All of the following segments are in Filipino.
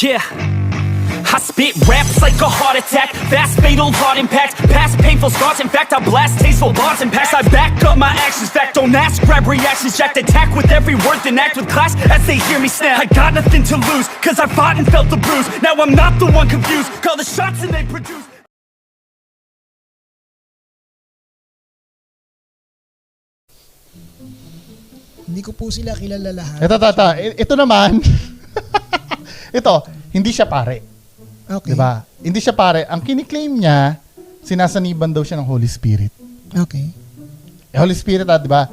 Yeah, I spit raps like a heart attack, fast fatal heart impact, past painful scars. In fact, I blast tasteful bars and packs. I back up my actions, fact don't ask, grab reactions, jacked attack with every word, then act with class as they hear me snap. I got nothing to lose, cause I fought and felt the bruise. Now I'm not the one confused, call the shots and they produce. Hindi ko po sila kilala lahat. Ito naman, ito, hindi siya pare. Okay. Diba? Hindi siya pare. Ang kiniklaim niya, sinasaniban daw siya ng Holy Spirit. Okay. Holy Spirit, diba?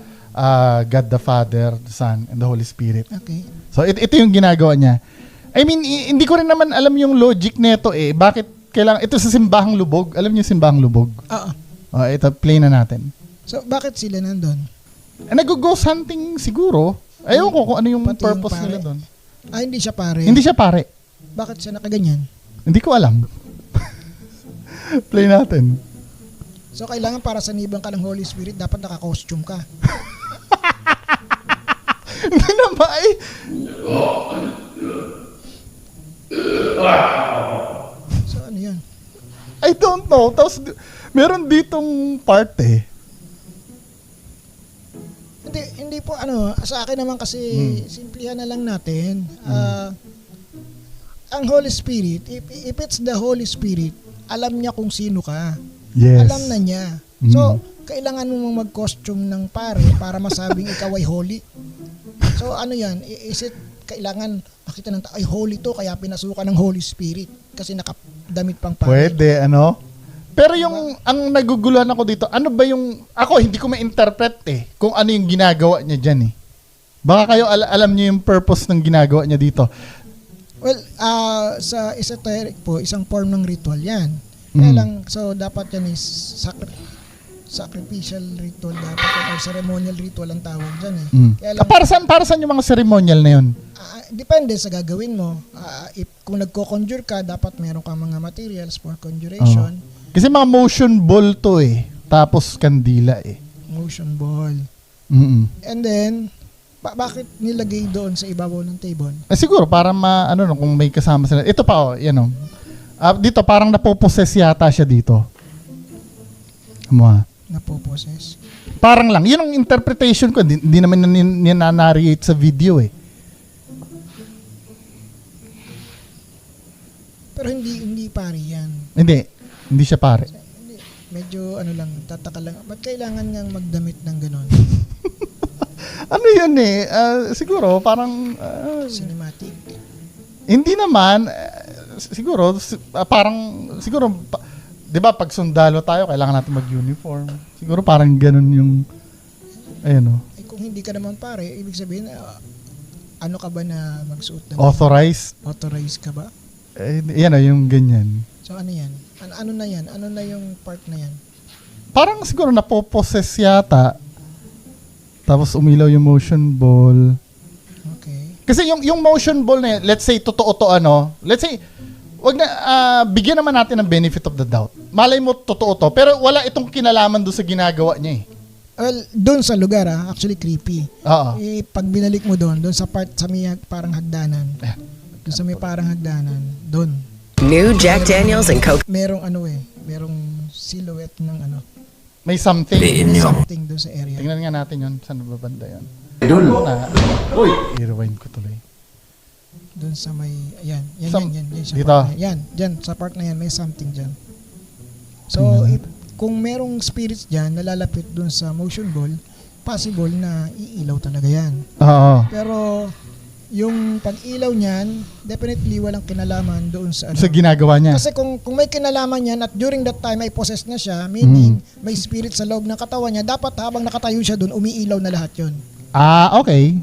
God the Father, the Son, and the Holy Spirit. Okay. So, ito yung ginagawa niya. I mean, hindi ko rin naman alam yung logic nito eh. Bakit kailangan, ito sa simbahang lubog. Alam niyo simbahang lubog? Oo. Ito, play na natin. So, bakit sila nandun? Nag-ghost hunting siguro. Ayaw ko kung ano yung Pati purpose yung pare. nila doon. Hindi siya pare. Hindi siya pare. Bakit siya nakaganyan? Hindi ko alam. Play natin. So, kailangan para sanibang ka ng Holy Spirit, dapat naka-costume ka. Hindi na ba eh? So, ano yan? I don't know. Tapos, meron ditong part eh. Hindi po, sa akin naman kasi, simplihan na lang natin. Ang Holy Spirit, if it's the Holy Spirit, alam niya kung sino ka. Yes. Alam na niya. So, kailangan mo mag-costume ng pare para masabing ikaw ay holy. So, ano yan? Is it kailangan makita ng tao, ay holy to, kaya pinasukan ng Holy Spirit kasi nakadamit pang pare. Pwede, Pero yung, ang naguguluhan ako dito, ano ba yung, ako hindi ko ma-interpret eh, kung ano yung ginagawa niya dyan eh. Baka kayo alam niyo yung purpose ng ginagawa niya dito. Well, sa esoteric po, isang form ng ritual yan. Kaya lang, so dapat yan is sacrificial ritual dapat or ceremonial ritual ang tawag dyan eh. Kaya lang, Para saan yung mga ceremonial na yun? depende sa gagawin mo. If kung nagko-conjure ka, dapat meron kang mga materials for conjuration. Kasi mga motion ball to eh. Tapos kandila eh. Motion ball. And then, bakit nilagay doon sa ibabaw ng table? Siguro para kung may kasama sila. Ito pa dito parang napoposes yata siya dito. Napoposes? Parang lang. Yun ang interpretation ko. Hindi naman ninanarrate sa video eh. Pero hindi pare yan. Hindi siya pare. Medyo tataka lang. Ba't kailangan ngang magdamit ng ganon? Ano yun eh? Siguro parang... Cinematic. Hindi naman. Siguro, di ba pag sundalo tayo, kailangan natin mag-uniform. Siguro parang ganun yung... Kung hindi ka naman pare, ibig sabihin, ano ka ba na magsuot ng... Authorized? Authorized ka ba? Yan yung ganyan. So ano yan? Ano na yan? Ano na yung part na yan? Parang siguro napoposes yata. Tapos umilaw yung motion ball. Okay. Kasi yung motion ball na let's say totoo to let's say bigyan naman natin ng benefit of the doubt. Malay mo totoo to, pero wala itong kinalaman doon sa ginagawa niya eh. Well, doon sa lugar actually creepy. Oo. Pag binalik mo doon sa part sa may parang hagdanan. Doon sa may parang hagdanan, doon. New Jack Daniels and Coke. Merong merong silhouette ng May something. something doon sa area. Tingnan nga natin yun. Saan ba banda yun? Idol. Uy! I-rewind ko tuloy. Doon sa may, yan sa dito. part na yan. Diyan, sa part na yan, may something dyan. So, kung merong spirits dyan, nalalapit doon sa motion ball, possible na iilaw talaga yan. Oo. Pero, yung pag-ilaw niyan, definitely walang kinalaman doon sa Sa ginagawa niya. Kasi kung may kinalaman yan at during that time ay possessed na siya, meaning may spirit sa loob ng katawan niya, dapat habang nakatayo siya doon, umiilaw na lahat yun. Okay.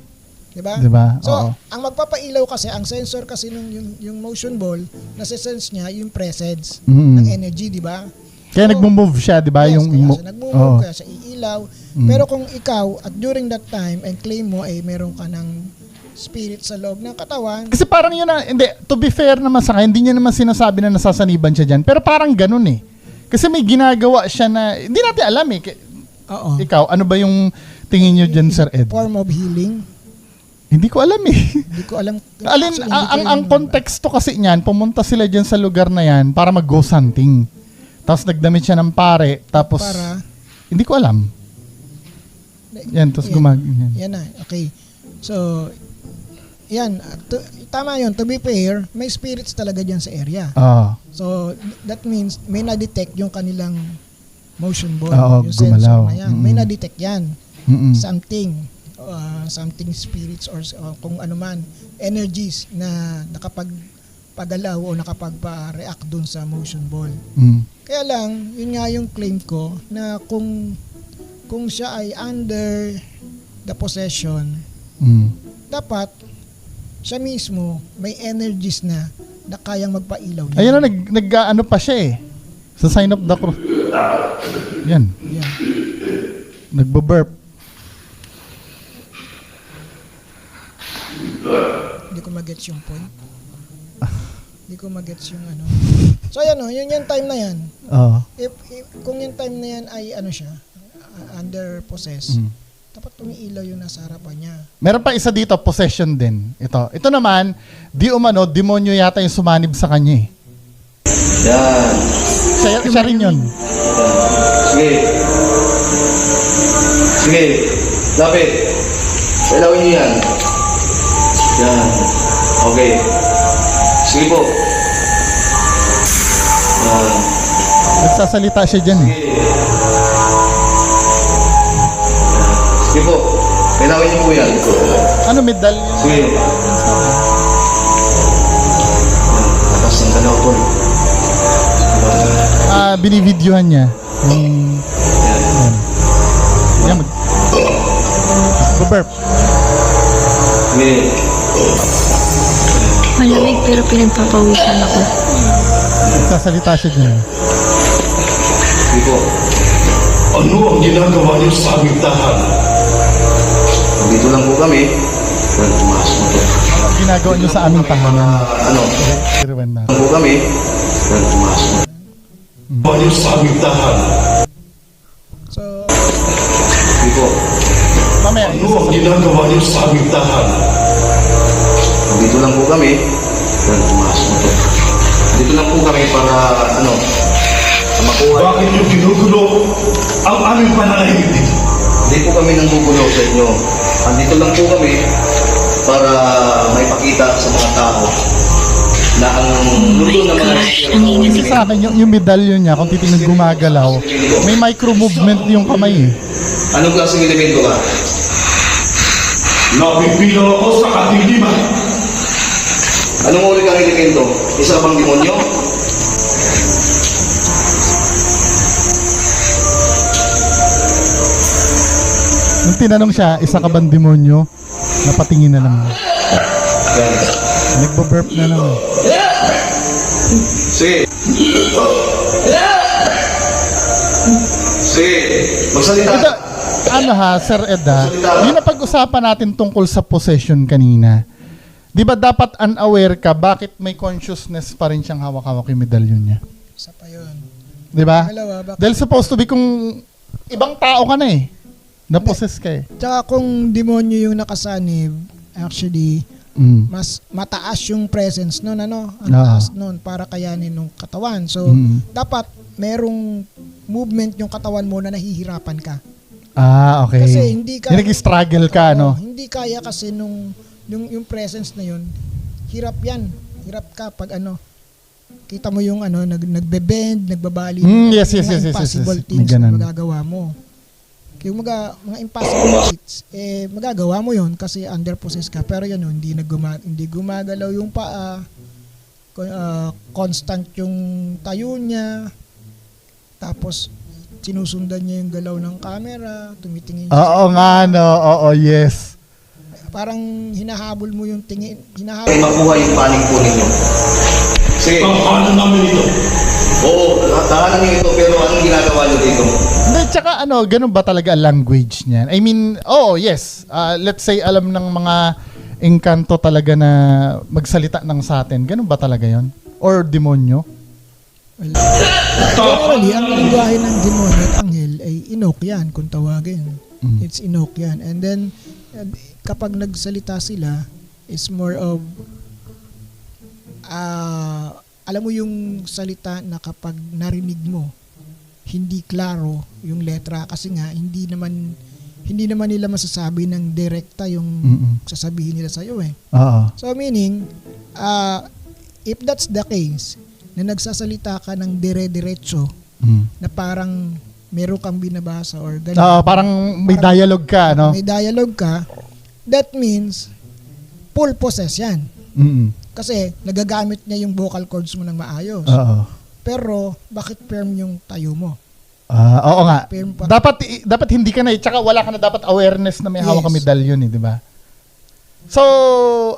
Diba? So, Oo. ang magpapailaw kasi, ang sensor kasi nung yung motion ball, nasa-sense niya yung presence ng energy, di ba? Kaya nagmo-move siya, di ba? Yes, yung kaya siya nagmo-move, kaya siya iilaw. Pero kung ikaw, at during that time, and claim mo ay meron ka ng spirit sa loob ng katawan. Kasi parang yun to be fair naman sa kanya, hindi niya naman sinasabi na nasasaniban siya dyan. Pero parang ganun eh. Kasi may ginagawa siya na, hindi natin alam eh. Oo. Ikaw, ano ba yung tingin nyo dyan, Sir Ed? Form of healing. Hindi ko alam eh. Hindi ko alam. Alin, Actually, hindi ko ang alam. konteksto kasi niyan, pumunta sila dyan sa lugar na yan para mag-ghost hunting. Tapos nagdamit siya ng pare, tapos Para, hindi ko alam. Yan, tapos yan. Yan na, okay. So, yan. Tama yun. To be fair, may spirits talaga dyan sa area. Ah, So, that means may na-detect yung kanilang motion ball. Oo, yung gumalaw. sensor na yan. May na-detect yan. mm-mm. Something spirits or kung ano man, energies na nakapagpagalaw o nakapagpa-react dun sa motion ball. Mm. Kaya lang, yun nga yung claim ko na kung siya ay under the possession, Mm. dapat siya mismo may energies na kayang magpailaw niya. Ayun na, nag-ano pa siya eh. Sa sign of the cross. Yan. Yan. Nagbo-burp. Hindi ko magets yung point. Hindi ko magets yung ano. So ayan o, yun yung time na yan. Oo. If kung yung time na yan ay ano siya, under possess, Mm. dapat umiilaw yung nasa harapan niya. Meron pa isa dito, possession din. Ito naman, di umano, demonyo yata yung sumanib sa kanya eh. Yan. Siya rin yun. Sige. Sige. Lapit. Ilawin niyo yan. Yan. Okay. Sige po. Yan. Nagsasalita siya dyan eh. Sige. Sige po. Ilawin niyo po yan. Ano, medal yun? Sige. Yan. Takas ng dalaw po. Binivideohan niya. Yung, Yan. yan, mag-burp. Sige. Malamig pero pinagpapawisan ako. Nagsasalita siya dyan. Sige po. Ano ang ginagawa niyo sa aming tahanan? Dito lang po kami. Well, pumasok mo to. Ano ang ginagawa niyo sa aming tahanan? Ano? Kiriwan na. Lang po kami. Well, pumasok mo. Ginagawa niyo sa aming tahanan? So, Sige po. Mamaya, Ano ang ginagawa niyo sa aming tahanan? Dito lang po kami. Well, pumasok mo to. Dito lang po kami para, makuha. Bakit niyo ginugulo ang aming pananahimik dito? Hindi po kami nanggugulo sa inyo. Andito lang po kami para maipakita sa mga tao na ang luto ng mga kasi sa akin, yung medallion niya, kung titingnan gumagalaw, may micro movement yung kamay eh. Anong klaseng elemento ka? Napipilo ako sa kadiliman. Anong uri kang elemento? Isa bang demonyo? Nung tinanong siya, isa ka bang demonyo? Napatingin na lang. Yan. Nagbo-burp na lang. Sige. Sige. Magsalita. Ito, ano ha, Sir Ed ha, yung napag-usapan natin tungkol sa possession kanina, di ba dapat unaware ka bakit may consciousness pa rin siyang hawak-hawak yung medallion niya? isa pa yun. Di ba? Dalawa, bakit? Dahil supposed to be kung ibang tao ka na eh. Na-possess ka eh. Tsaka kung demonyo yung nakasanib, actually, Mm. mas mataas yung presence nun, ano? Ang Ah. taas nun para kayanin ng katawan. So, dapat merong movement yung katawan mo na nahihirapan ka. Ah, okay. Kasi hindi ka... Yung nag-struggle ka, Oo, no? hindi kaya kasi yung presence na yun, hirap yan. Hirap ka pag kita mo yung nagbe-bend, nagbabali. Yes. Impossible May things ganun. na magagawa mo. Yung mga impossible feats, magagawa mo yun kasi under possess ka. Pero yun, hindi gumagalaw yung paa, constant yung tayo niya, tapos sinusundan niya yung galaw ng camera, tumitingin siya. Oo nga, no? Oo, yes. Parang hinahabol mo yung tingin, Ay makuha yung panig po ninyo. Sige. Tahanan namin ito. Oo, tahanan niyo ito pero anong ginagawa niyo dito? Hindi, tsaka ganun ba talaga ang language niyan? I mean, yes. Let's say alam ng mga engkanto talaga na magsalita ng sa atin. Ganun ba talaga yon? Or demonyo? well, generally, ang lingwahe ng demonyo at anghel ay inok yan kung tawagin. It's inok yan. And then, kapag nagsalita sila, is more of, alam mo yung salita na kapag narinig mo, hindi klaro yung letra kasi nga hindi naman nila masasabi ng direkta yung sasabihin nila sa iyo eh. Oo. So meaning, if that's the case, na nagsasalita ka ng dire-diretso, na parang meron kang binabasa or ganun. Parang may dialogue ka, no? May dialogue ka, that means full possess yan. Kasi nagagamit niya yung vocal cords mo ng maayos. Oo. Pero bakit firm yung tayo mo? Oo nga. Firm pa. Dapat hindi ka na tsaka wala ka na dapat awareness na may hawak ka medalyon di ba? So,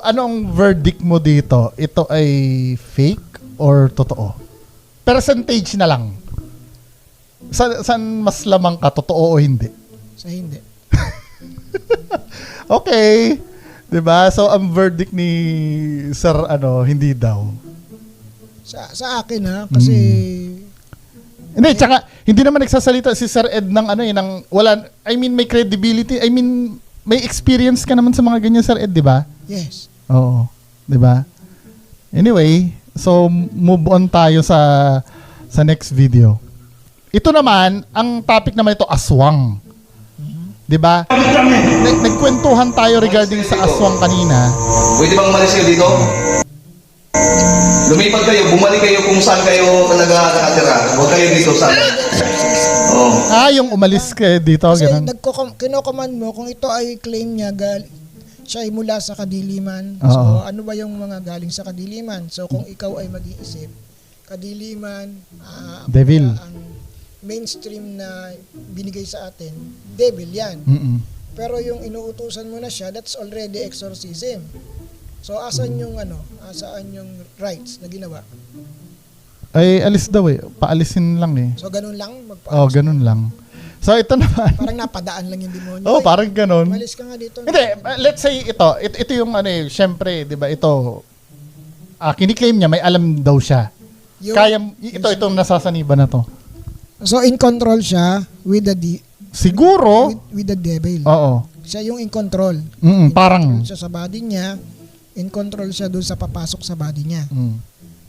anong verdict mo dito? Ito ay fake or totoo? Percentage na lang. Saan mas lamang ka, totoo o hindi? Sa hindi. Okay. 'Di ba? So ang verdict ni Sir hindi daw. Sa akin ha, kasi Hindi, tsaka hindi naman nagsasalita si Sir Ed ng may credibility. I mean, may experience ka naman sa mga ganyan, Sir Ed, 'di ba? yes. Oo. 'Di ba? Anyway, so move on tayo sa next video. Ito naman, ang topic naman ito, aswang. 'Di ba? Nagkwentuhan tayo regarding sa aswang kanina. Pwede bang umalis kayo dito? Lumipat kayo, bumalik kayo kung saan kayo talaga nakatira. Huwag kayo dito sa... Oh. Yung umalis ka dito, Kasi ganun. kinocommand mo kung ito ay claim niya siya ay mula sa kadiliman. Oo. So ano ba yung mga galing sa kadiliman? So kung ikaw ay mag-iisip, kadiliman, Devil. ang mainstream na binigay sa atin, devil yan. Pero yung inuutusan mo na siya, that's already exorcism. So asan yung asaan yung rights na ginawa? Ay, alis daw eh. Paalisin lang eh. So ganun lang Ganun lang. So ito naman. Parang napadaan lang yung demonyo. Parang ganun. Malis ka nga dito. Hindi, let's say ito yung syempre, 'di ba? Ito kiniklaim niya may alam daw siya. Itong nasasaniba na to. So in control siya with Siguro, with the devil. oo. Siya yung in control. Parang Siya sa body niya, in control siya doon sa papasok sa body niya.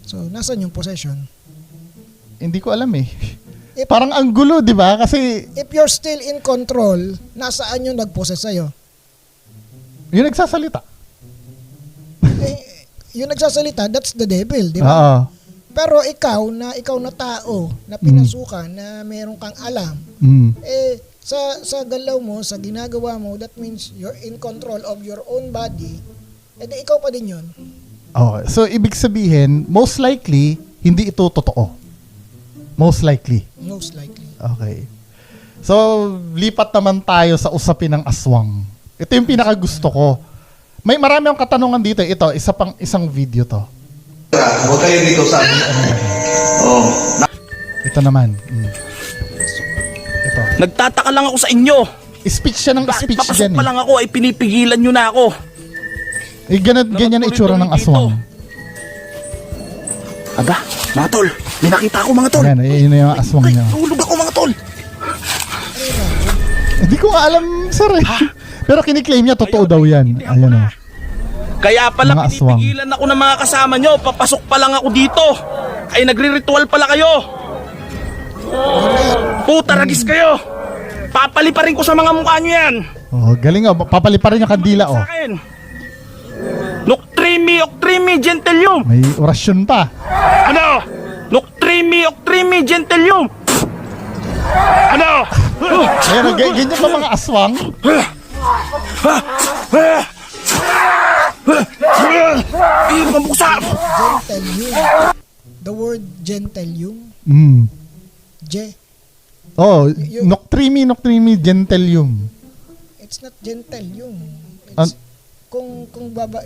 So nasaan yung possession? hindi ko alam eh. Parang ang gulo, 'di ba? Kasi If you're still in control, nasaan yung nag-possess sa'yo? yung nagsasalita. Yung nagsasalita, that's the devil, di ba? Oo. Pero ikaw na tao, na pinasukan, na meron kang alam, sa galaw mo, sa ginagawa mo, that means you're in control of your own body, di ikaw pa din yun. Oh, so ibig sabihin, most likely hindi ito totoo. Most likely. Most likely. Okay. So, lipat naman tayo sa usapin ng aswang. Ito yung pinakagusto ko. May marami akong katanungan dito. Ito, isang video to. Huwag kayo dito sa... Oh. Ito naman. Ito. Nagtataka lang ako sa inyo. Speech siya ng Bakit speech papasok dyan pa lang ako ay pinipigilan nyo na ako. Ganyan ang itsura ng aswang. Aga, mga tol, may nakita ako mga tol. Ayan, yun yung aswang niya. Tulog ako mga tol. Hindi ko nga alam, sir eh. Pero kiniklaim niya, totoo daw yan. Ayan o. Kaya pala Mga aswang. pinipigilan ako ng mga kasama nyo. Papasok pa lang ako dito. Ay nagre-ritual pala kayo. Puta, ragis kayo. Papaliparin ko sa mga mukha nyo yan. Oh, galing o. Papaliparin yung kandila o. Sa akin. Noctrimi, gentilium. May orasyon pa. Ano? Noctrimi, gentilium. Ano? Ayan o, ganyan pa mga aswang. Ibang buksa. Gentilium. The word gentilium. Je. Oh, noctrimi, gentilium. It's not gentilium. It's, kung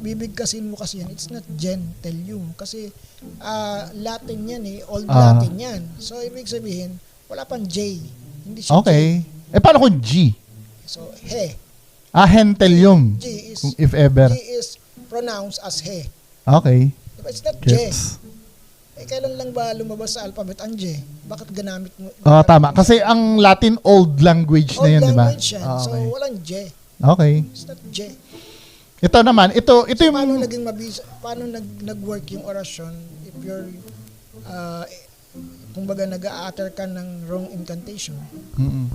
bibigkasin mo kasi yan, it's not gentilium. Kasi Latin yan eh. Old Latin yan. So, ibig sabihin, wala pang J. Hindi siya Okay. J. Paano kung G? So, he. Hentelium. G is, If ever. G is pronounced as he. Okay. Diba? It's not Gets. J. Kailan lang ba lumabas sa alphabet ang J? Bakit ganamit mo? Tama. Kasi ang Latin old language na Old yun, di ba? language yan. So, walang J. Okay. It's not J. Ito naman, ito yung... Paano naging mabisa, paano nag-work yung orasyon if you're, kumbaga nag-a-utter ka ng wrong incantation? Mm-mm.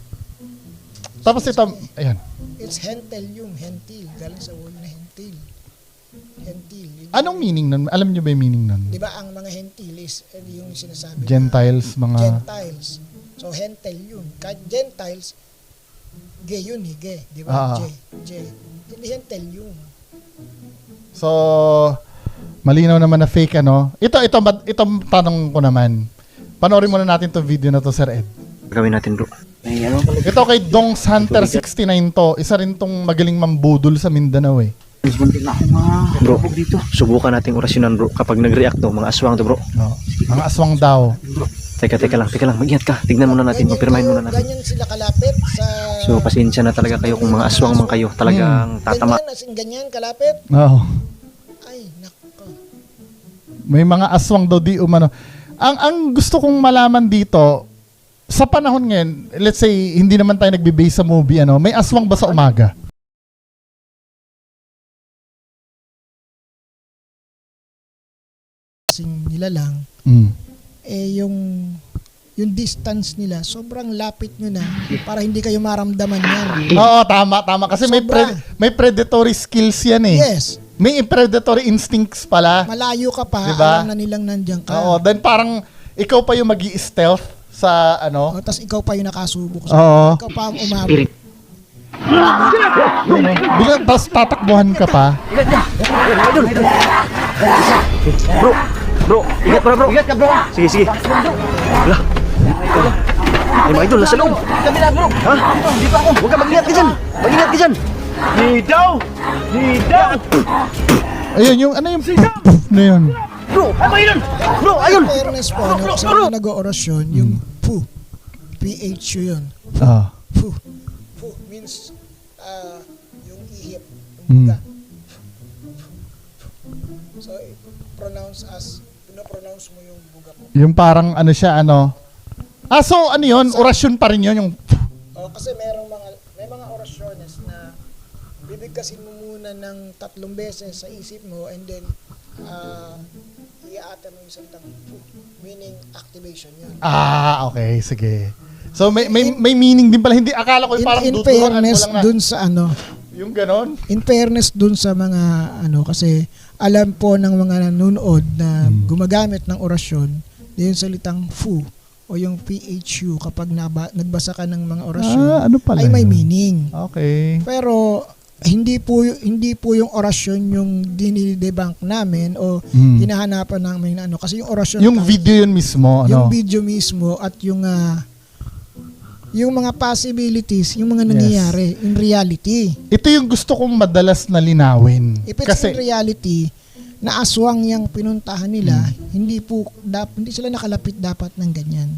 Tapos ito, ayan. It's hentelium, hentil, galing sa word na hentil. Hentil. Anong meaning nun? Alam niyo ba yung meaning nun? Di ba ang mga hentil is yung sinasabi Gentiles, na, mga... Gentiles. So hentelium. Kahit Gentiles, gay yun eh, gay. Di ba? J. Hindi hentelium. So, malinaw naman na fake, ano? Itong tanong ko naman. Panoorin muna natin itong video na to, Sir Ed. Gawin natin, bro. Ito kay Dongs Hunter 69 to. Isa rin tong magaling mambudol sa Mindanao eh. Bro, dito. Subukan nating orasyonan, bro. Kapag nag-react to, mga aswang to, bro. No. Mga aswang daw. Teka lang. Mag-ingat ka. Tignan muna natin. Magpirmahin muna natin. Ganyan sila kalapit sa... So, pasensya na talaga kayo kung mga aswang man kayo. Talagang tatama. Ganyan, as in ganyan, kalapit. Oo. Ay, nako. May mga aswang daw di umano. Ang gusto kong malaman dito, sa panahon ngayon, let's say, hindi naman tayo nagbe-base sa movie, ano, may aswang ba sa umaga? Kasing nila lang, yung distance nila, sobrang lapit nyo na para hindi kayo maramdaman yan. Oo, tama. Kasi Sobra. may predatory skills yan eh. Yes. May predatory instincts pala. Malayo ka pa, Diba? alam na nilang nandiyan ka. Oo, then parang ikaw pa yung mag-i-stealth sa ano. O, tas ikaw pa yung nakasubok sa Oo. ikaw pa ang umabot. Biglang tapos tatakbuhan ka pa. Bro, ingat bro. Ingat ka, bro. Sige. Wala. Ay, mga idol, nasa loob. Kami na, bro. Ha? Dito ako. Huwag ka mag-ingat ka dyan. Ayun, yung ano yung na yun. Bro, ano yun? Bro, ayun. In fairness po, ano, sa mga nag-orasyon, yung pu, PHU yun. Ah. Pu. Pu means yung ihip, yung buga. So, pronounce as, pinopronounce mo yung buga mo. Yung parang ano siya, ano. So ano yun? Orasyon pa rin yun, yung Kasi may mga orasyones na bibigkasin mo muna ng 3 beses sa isip mo and then i-aater mo yung salitang pu, meaning activation yun. okay, sige. So may meaning din pala, hindi akala ko yung parang In tuturuan mo fairness lang na dun sa ano, yung ganon. in fairness dun sa mga ano, kasi alam po ng mga nanonood na gumagamit ng orasyon, yung salitang fu o yung PHU kapag nagbasa ka ng mga orasyon Ano pala ay may yun? meaning. Okay. Pero hindi po yung orasyon yung dinidebunk namin o hinahanapan namin na ano, kasi yung orasyon Yung video yun mismo, yung ano? video mismo at yung mga possibilities, yung mga nangyayari in reality. Ito yung gusto kong madalas na linawin. If it's in reality, na aswang yung pinuntahan nila, hindi sila nakalapit dapat ng ganyan.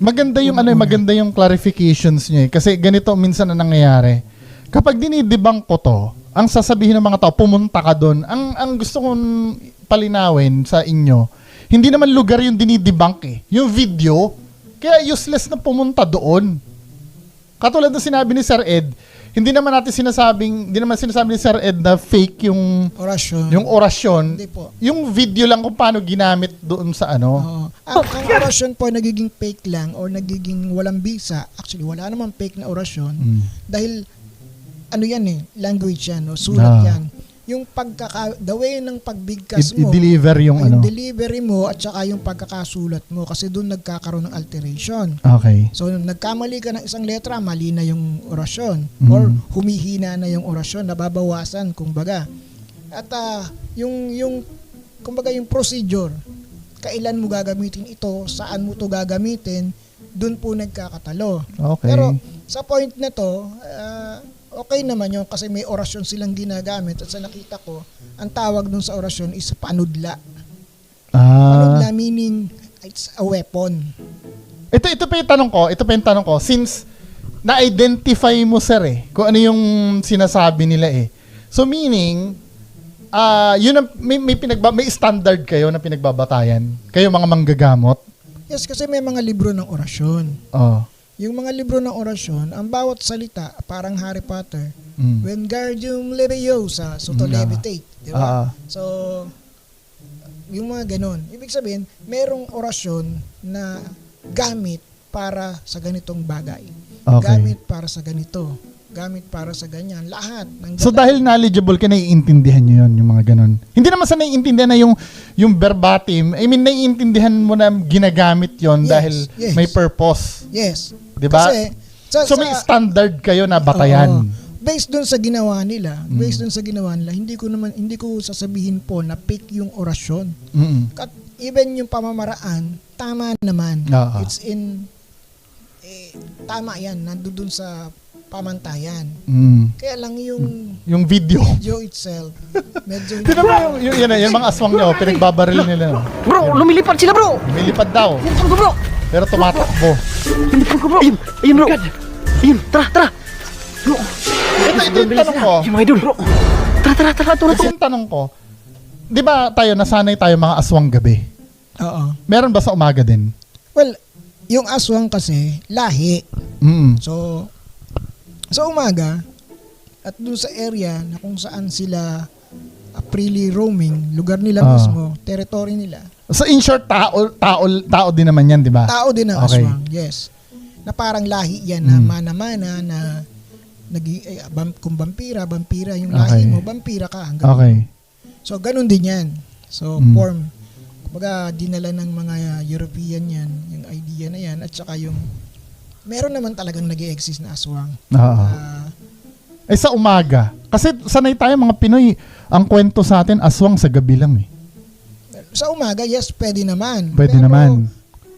Maganda yung maganda yung clarifications niya eh. Kasi ganito minsan na nangyayari. Kapag dinidebunk ko to, ang sasabihin ng mga tao, pumunta ka doon. Ang gusto kong palinawin sa inyo, hindi naman lugar yung dinidebunk eh. Yung video, kaya useless na pumunta doon. Katulad ng sinabi ni Sir Ed, hindi naman sinasabi ni Sir Ed na fake yung orasyon. Hindi po. Yung video lang kung paano ginamit doon sa ano. Oo. Ang orasyon po nagiging fake lang or nagiging walang bisa. Actually, wala namang fake na orasyon. Dahil, ano yan eh, language yan, no? Sulat yan. Yung the way ng pagbigkas mo, I-deliver yung ano. delivery mo at saka yung pagkakasulat mo kasi doon nagkakaroon ng alteration. Okay. So, nagkamali ka ng isang letra, mali na yung orasyon. Or humihina na yung orasyon, nababawasan, kumbaga. At kumbaga yung procedure, kailan mo gagamitin ito, saan mo to gagamitin, doon po nagkakatalo. Okay. Pero sa point na to, okay naman yun kasi may orasyon silang ginagamit at sa nakita ko, ang tawag dun sa orasyon is panudla. Panudla meaning it's a weapon. Ito pa yung tanong ko. Since na-identify mo, sir, kung ano yung sinasabi nila eh. So meaning, yun ang, may standard kayo na pinagbabatayan? Kayo mga manggagamot? Yes, kasi may mga libro ng orasyon. Oh. Yung mga libro ng orasyon, ang bawat salita, parang Harry Potter, Wingardium Leviosa, so to levitate. Di ba? So, yung mga ganun. Ibig sabihin, merong orasyon na gamit para sa ganitong bagay. Okay. Gamit para sa ganito. Gamit para sa ganyan. Lahat. Ng So dahil knowledgeable ka, naiintindihan nyo yun, yung mga ganun. Hindi naman sa naiintindihan na yung verbatim. I mean, naiintindihan mo na ginagamit yon Yes, dahil yes. may purpose. Yes. Diba? Kasi, So may standard kayo na batayan. Oo. Based dun sa ginawa nila, hindi ko sasabihin po na fake yung orasyon. At even yung pamamaraan, tama naman. It's in tama yan, nandun sa pamantayan. Kaya lang Yung video. video itself, medyo Tignan mo yung mga aswang nyo, pinagbabaril nila. Bro, lumilipad sila bro. Lumilipad daw. Lumilipad ko bro. Pero tumatakbo. Lumilipad ko bro. Ayun bro. Ayun, tara. Bro. Ito yung tanong ko. Yung mga idol bro. Tara. Ito yung tanong ko. Di ba tayo, nasanay tayo mga aswang gabi? Oo. Meron ba sa umaga din? Well, yung aswang kasi, lahi. So, sa umaga, at doon sa area na kung saan sila freely roaming, lugar nila mismo, territory nila. So in short, tao din naman yan, di ba? Tao din ang Okay. aswang, yes. Na parang lahi yan na mana-mana na kung vampira yung lahi Okay. mo, vampira ka hanggang. Okay. So, ganun din yan. So, form. Kumbaga, dinala ng mga European yan, yung idea na yan, at saka yung, meron naman talagang nag-i-exist na aswang. Oo. Sa umaga. Kasi sanay tayo mga Pinoy, ang kwento sa atin, aswang sa gabi lang eh. Sa umaga, yes, pwede naman. Pwede naman.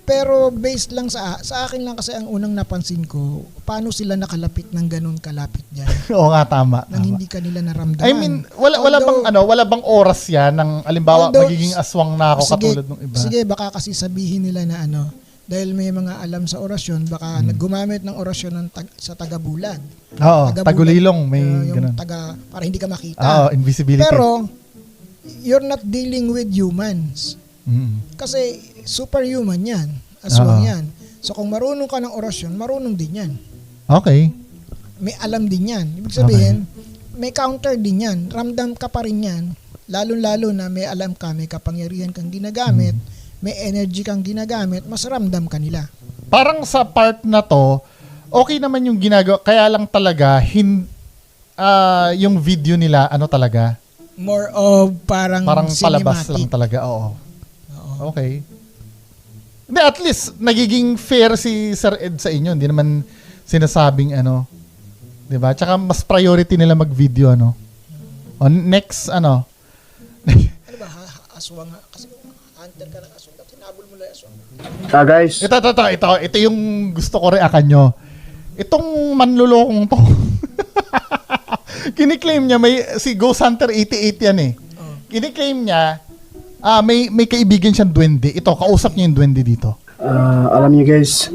Pero based lang sa akin lang kasi ang unang napansin ko, paano sila nakalapit ng ganun kalapit diyan Oo nga, tama. nang hindi kanila naramdaman. I mean, wala bang oras yan ng alimbawa magiging aswang na ako katulad ng iba? Sige, baka kasi sabihin nila na dahil may mga alam sa orasyon, baka naggumamit ng orasyon sa taga-bulag. Oo, tagulilong, may yung ganun. para hindi ka makita. Oo, invisibility. Pero you're not dealing with humans. Kasi superhuman yan. Aswang yan. So kung marunong ka ng orasyon, marunong din yan. Okay. May alam din yan. Ibig sabihin, may counter din yan. Ramdam ka pa rin yan. Lalo-lalo na may alam ka, may kapangyarihan kang ginagamit, may energy kang ginagamit, mas ramdam ka nila. Parang sa part na to, okay naman yung ginagawa. Kaya lang talaga, yung video nila, talaga? More of parang palabas lang talaga. Oo. Okay. Hindi, at least, nagiging fair si Sir Ed sa inyo. Hindi naman sinasabing diba? Tsaka mas priority nila mag-video, next, Ano ba, aswang? Kasi hunter ka ng aswang. Tinabol mo lang yung aswang. Guys. Ito yung gusto ko reakan nyo. Itong manlulokong to. Kiniklaim niya, si Ghost Hunter 88 yan eh. Kiniklaim niya, may kaibigan siyang duwende. Ito, kausap niya yung duwende dito. Alam niyo guys,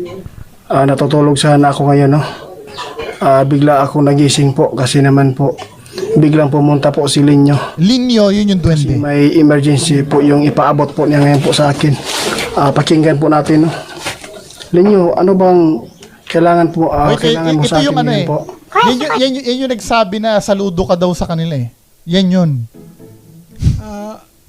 natutulog sana ako ngayon, no? Bigla ako nagising po kasi naman po, biglang pumunta po si Linyo. Linyo, yun yung duwende. May emergency po yung ipaabot po niya ngayon po sa akin. Pakinggan po natin, no? Linyo, ano bang kailangan po, kailangan mo sa akin ngayon po? Yan yung nagsabi na saludo ka daw sa kanila eh. Yan yun.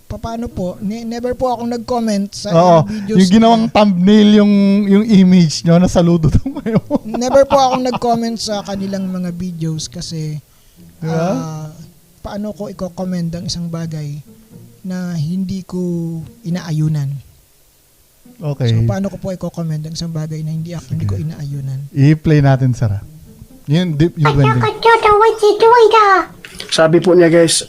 Paano po? Never po akong nag-comment sa videos. Yung ginawang thumbnail yung image nyo na saludo daw kayo. Never po akong nag-comment sa kanilang mga videos kasi paano ko i-comment ang isang bagay na hindi ko inaayunan. Okay. So paano ko po i-comment ang isang bagay na hindi ko inaayunan? I-play natin, Sarah. Yung duwende. Sabi po niya guys,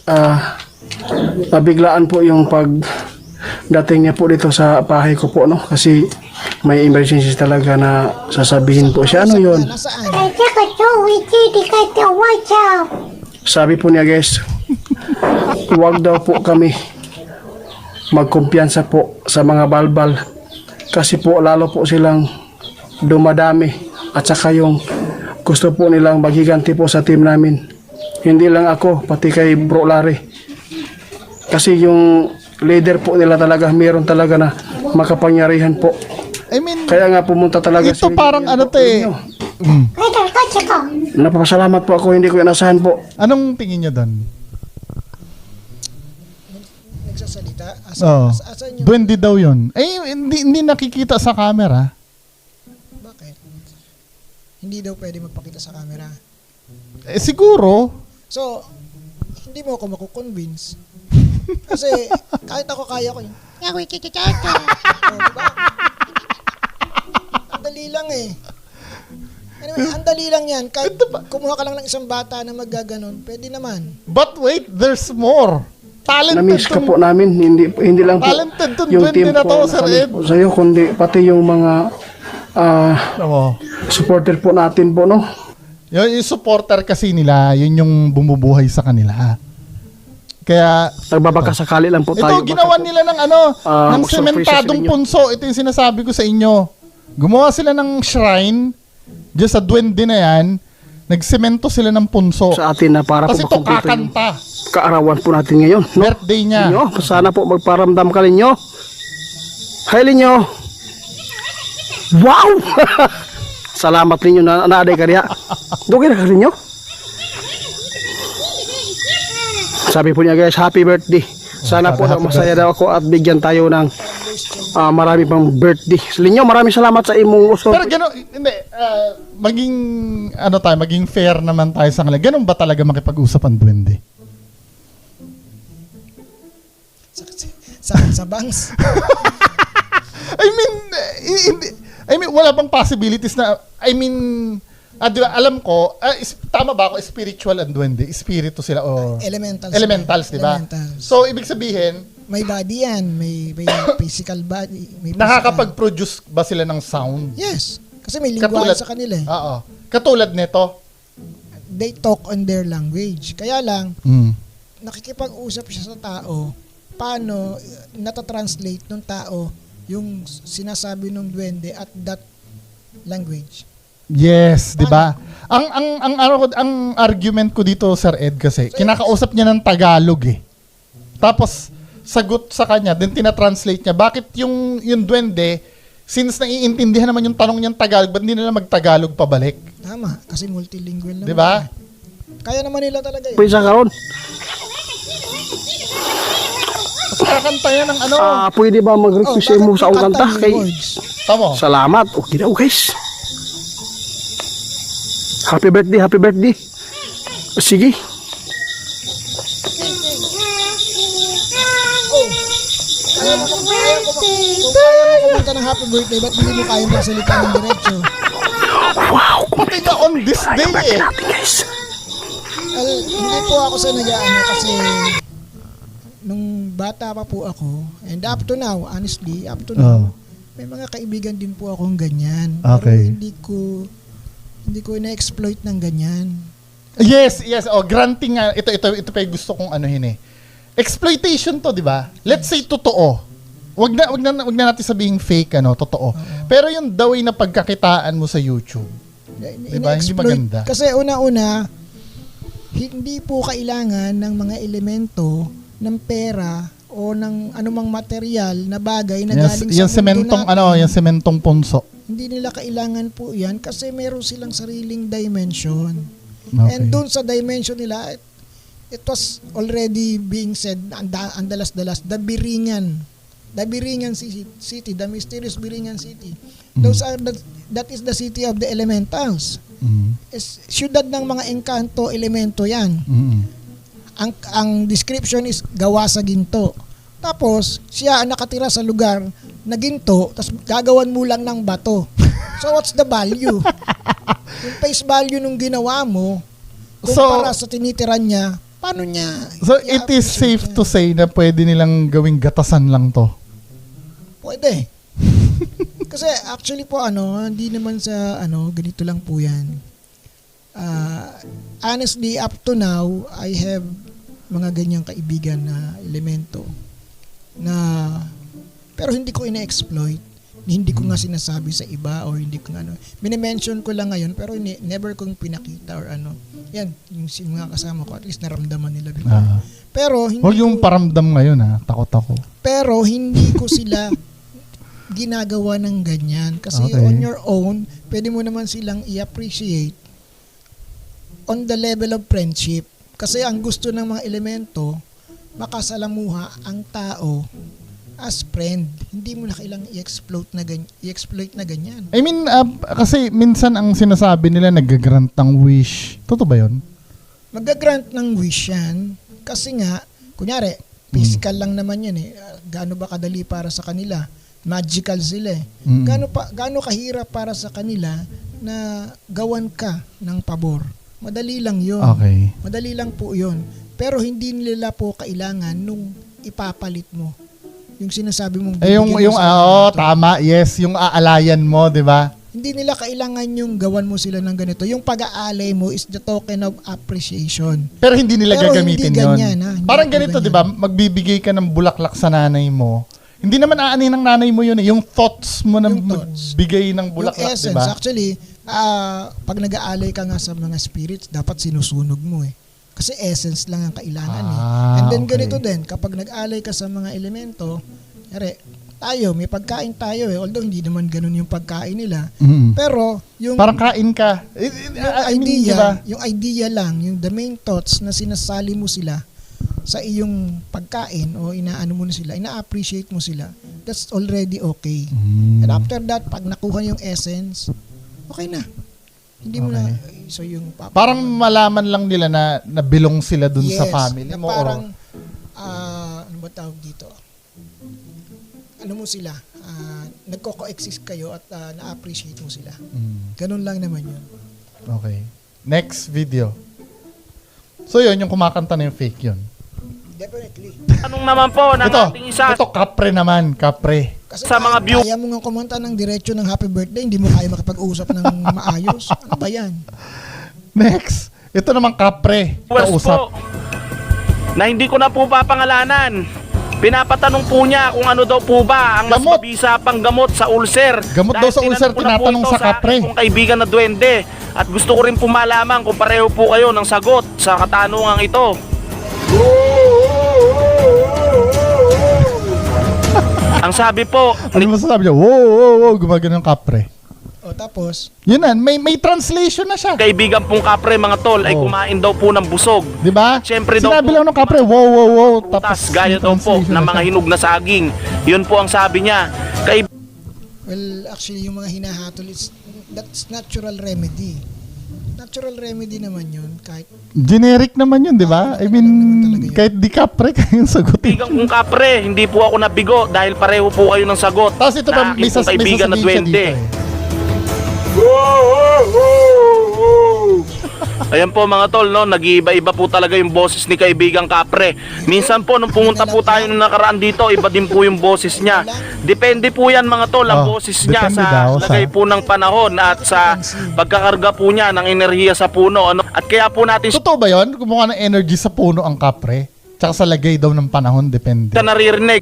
pabiglaan po yung pagdating niya po dito sa bahay ko po, no? Kasi may emergency talaga na sasabihin po siya. Ano yun? Nasaan? Sabi po niya guys, huwag daw po kami magkumpiyansa po sa mga balbal kasi po lalo po silang dumadami at saka yung gusto po nilang maghiganti po sa team namin. Hindi lang ako, pati kay Bro Larry. Kasi yung leader po nila talaga, meron talaga na makapangyarihan po. I mean, Kaya nga pumunta talaga ito parang ano to eh. Napapasalamat po ako, hindi ko inasahan po. Anong tingin nyo doon? Nagsasalita. Oh. Asan yung... Duwende daw yun. Hindi nakikita sa camera. Bakit? Hindi daw pwede magpakita sa camera. Siguro. So, hindi mo ako makukonvince. Kasi kahit ako kaya ko yun. Oh, diba? Ang dali lang eh. Anyway, ang dali lang yan. Kahit kumuha ka lang ng isang bata na maggaganon, pwede naman. But wait, there's more. Talented Na-miss ka tong- po namin, hindi lang po Talented tong yung 20 team na po to, Sir nakamit Ed. po sa'yo, kundi pati yung mga supporter po natin po, no? Yung supporter kasi nila, yun yung bumubuhay sa kanila. Kaya, Nagbabaka sakali lang po ito, tayo. ginawa nila ng ng mag-surprise sementadong sa inyo. punso. Ito yung sinasabi ko sa inyo. Gumawa sila ng shrine, diyan sa duwende na yan, nagsemento sila ng punso. Sa atin na para Kasi po ito makumpleto yung kakanta. kaarawan po natin ngayon. No? Birthday niya. Linyo, sana po magparamdam ka Linyo. Hi Linyo. Wow! Salamat Linyo na naaday ka riya. Dugay na ka Linyo. Sabi po niya guys, happy birthday. Sana po happy masaya daw ako at bigyan tayo ng marami pang birthday. Linyo, maraming salamat sa imong uso. Pero gano'n, hindi, maging fair naman tayo sa kanila. Ganun ba talaga makipag-usap ang duwende? Sa bangs. I mean, wala bang possibilities na, di ba, alam ko, tama ba ako, spiritual and duwende? Espiritu sila o... Elementals, di ba? Elementals. So, ibig sabihin, May body yan. May physical body. May physical. nakakapag-produce ba sila ng sound? Yes. Kasi may lingwahe sa kanila eh. Oo. Katulad nito. They talk on their language. Kaya lang, Mm. nakikipag-usap siya sa tao, paano natatranslate ng tao yung sinasabi ng duwende at that language. Yes, 'di ba? Ang argument ko dito, Sir Ed, kasi kinakausap niya ng Tagalog eh. Tapos sagot sa kanya, then tinatranslate niya. Bakit yung duwende, since naiintindihan naman yung tanong niyang Tagalog, ba't hindi nila mag-Tagalog pabalik? Tama, kasi multilingual naman. 'Di ba? Kaya naman nila talaga yun. Pwede karon. Tapos kakanta yan ng Pwede ba mag-request mo sa akong kanta? Kay... Tamo. Salamat. Okay na, guys. Happy birthday. Sige. Kaya mo kumunta ng happy birthday, ba't hindi mo kaya magsalita ng diretso? Wow. Pati nga on this day eh. Natin, guys. Hindi po ako sa nag-ano kasi nung bata pa po ako, and up to now, honestly, may mga kaibigan din po akong ganyan. Okay. Pero hindi ko ina-exploit ng ganyan. Yes. Oh, granting nga. Ito pa yung gusto kong anuhin eh. Exploitation to, di ba? Let's say totoo. Wag na natin sabihin fake, totoo. Pero yung the way na pagkakitaan mo sa YouTube, di ba? Hindi maganda. Kasi una-una, hindi po kailangan ng mga elemento ng pera o ng anumang material na bagay na galing sa yung sementong natin. yung sementong punso. Hindi nila kailangan po yan kasi meron silang sariling dimension. Okay. And doon sa dimension nila, it was already being said, ang dalas-dalas, the Biringan City, the mysterious Biringan City. That is the city of the elementals. Siyudad ng mga engkanto, elemento yan. Ang description is gawa sa ginto. Tapos, siya ang nakatira sa lugar na ginto, tapos gagawan mo lang ng bato. So, what's the value? Yung face value nung ginawa mo, kumpara sa tinitiran niya, paano niya? So, it is safe to say na pwede nilang gawing gatasan lang to. Pwede. Kasi actually po, hindi naman sa, ganito lang po yan. Honestly, up to now, I have mga ganyang kaibigan na elemento na pero hindi ko ina-exploit, hindi ko nga sinasabi sa iba or hindi ko minimension ko lang ngayon pero never kong pinakita or yan yung mga kasama ko at least naramdaman nila bigla. Pero hindi Huwag yung paramdam ngayon takot ako. pero hindi ko sila ginagawa ng ganyan kasi Okay. on your own pwede mo naman silang i-appreciate on the level of friendship. Kasi ang gusto ng mga elemento, makasalamuha ang tao as friend. Hindi mo na kailangang i-exploit na ganyan. I mean, kasi minsan ang sinasabi nila nag-grant ng wish. Totoo ba yun? Mag-grant ng wish yan kasi nga, kunyari, physical lang naman yan eh. Gaano ba kadali para sa kanila? Magical sila eh. Gaano kahirap para sa kanila na gawan ka ng pabor? Madali lang yun. Okay. Madali lang po yun. Pero hindi nila po kailangan nung ipapalit mo. Yung sinasabi mong bibigyan mo sa ganito. Tama, yes, yung aalayan mo, di ba? Hindi nila kailangan yung gawan mo sila ng ganito. Yung pag-aalay mo is the token of appreciation. Pero hindi nila Pero gagamitin hindi yun. ganyan, ha? Hindi Parang po ganito, ganyan. di ba? Magbibigay ka ng bulaklak sa nanay mo. Hindi naman aanin ng nanay mo yun eh. Yung thoughts mo na Yung thoughts. magbigay ng Yung bulaklak, di essence, ba? actually, pag nag-aalay ka nga sa mga spirits, dapat sinusunog mo eh. Kasi essence lang ang kailangan eh. And then okay. ganito din, kapag nag-aalay ka sa mga elemento, may pagkain tayo eh. Although hindi naman ganun yung pagkain nila. Pero yung Parang kain ka. yung idea lang, yung the main thoughts na sinasali mo sila sa iyong pagkain o inaano mo na sila, ina-appreciate mo sila, that's already okay. And after that, pag nakuha yung essence, okay na. Hindi mo na, so yung Parang malaman lang nila na belong sila dun sa family na mo. parang, ano ba tawag dito? Ano mo sila, nagko-coexist kayo at na-appreciate mo sila. Ganun lang naman yun. Okay. Next video. So yun, yung kumakanta na yung fake yun. Definitely. Anong naman po ng ating isa Ito, kapre naman, kapre. Kasi sa mga view. kaya mo nga kumanta ng diretso ng happy birthday, hindi mo kaya makipag-usap ng maayos. Ano ba yan? Next. Ito naman, kapre. viewers Kausap. po na hindi ko na po papangalanan. Pinapatanong po niya kung ano daw po ba ang mas Gamot. mabisa pang gamot sa ulcer. Gamot daw sa ulcer, tinanong ko na po tinatanong ito sa kapre. aking pong kaibigan na duwende. At gusto ko rin po malaman kung pareho po kayo ng sagot sa katanungang ito. Ang sabi po, Ano masasabi niya? Wow, gumagano ng kapre. O tapos, Yun na, may translation na siya. kaibigan pong kapre mga tol ay Oh. kumain daw po ng busog. Di ba? Siyempre daw Sinabi po, lang ng kapre, wow. Tas gaya may daw po translation ng na mga siya. hinog na saging. Yun po ang sabi niya. well, actually, yung mga hinahatol, that's natural remedy. Natural remedy naman yun, kahit Generic naman yun, di ba? I mean, kahit di kapre kayong sagutin. Kaibigan kong kapre, hindi po ako nabigo dahil pareho po kayo ng sagot. Tapos ito na pa, may aking pong kaibigan na sasabihin siya duwende. dito eh. Ayan po mga tol, no, nag-iiba-iba po talaga yung boses ni kaibigang kapre. Minsan po nung pumunta po tayo nung nakaraan dito, iba din po yung boses niya. Depende po yan mga tol, ang boses niya depende sa daw lagay po ng panahon at sa pagkakarga po niya ng enerhiya sa puno. Ano? At kaya po natin Totoo ba yun? Kumuha ng energy sa puno ang kapre? Tsaka sa lagay daw ng panahon, depende. siya naririnig.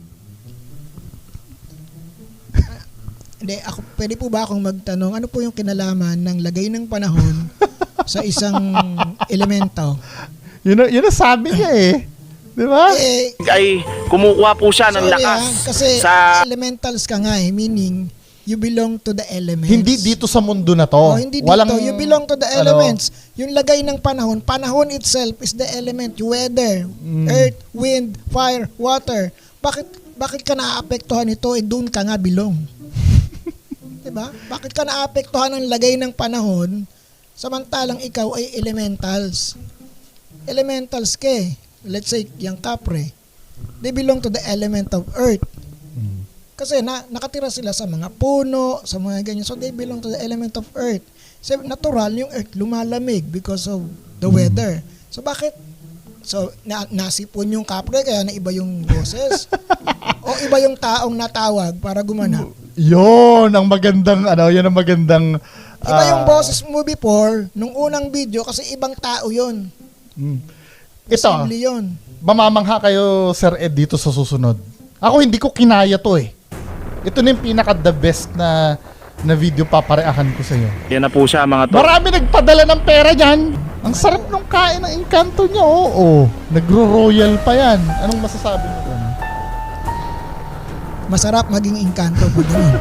hindi, pwede po ba akong magtanong, ano po yung kinalaman ng lagay ng panahon sa isang elemento? Yun ang sabi niya eh. Di ba? Ay kumukuha po siya ng sorry, lakas kasi sa elementals ka nga eh, meaning you belong to the elements. Hindi dito sa mundo na to. Hindi dito. You belong to the elements. Yung lagay ng panahon itself is the element, weather, earth, wind, fire, water. Bakit ka naapektuhan ito? Doon ka nga belong. Diba? Bakit ka naapektuhan ng lagay ng panahon samantalang ikaw ay elementals? Elementals ka eh. Let's say, yung kapre. They belong to the element of earth. Kasi nakatira sila sa mga puno, sa mga ganyan. So they belong to the element of earth. So natural, yung earth lumalamig because of the weather. So bakit? So nasipon yung kapre kaya naiba yung boses? O iba yung taong natawag para gumanap? Yun ang magandang, yan ang magandang... Iba yung boses mo before, nung unang video, kasi ibang tao yun. Ito, Simple yun. mamamangha kayo, Sir Ed, dito sa susunod. Ako hindi ko kinaya to eh. Ito na yung pinaka-the best na video papareahan ko sa iyo. yan na po siya mga tol. Marami nagpadala ng pera niyan. Ang sarap nung kain ng Encanto niya, oo. Nagro-royal pa yan. Anong masasabi mo doon? Masarap maging engkanto po doon.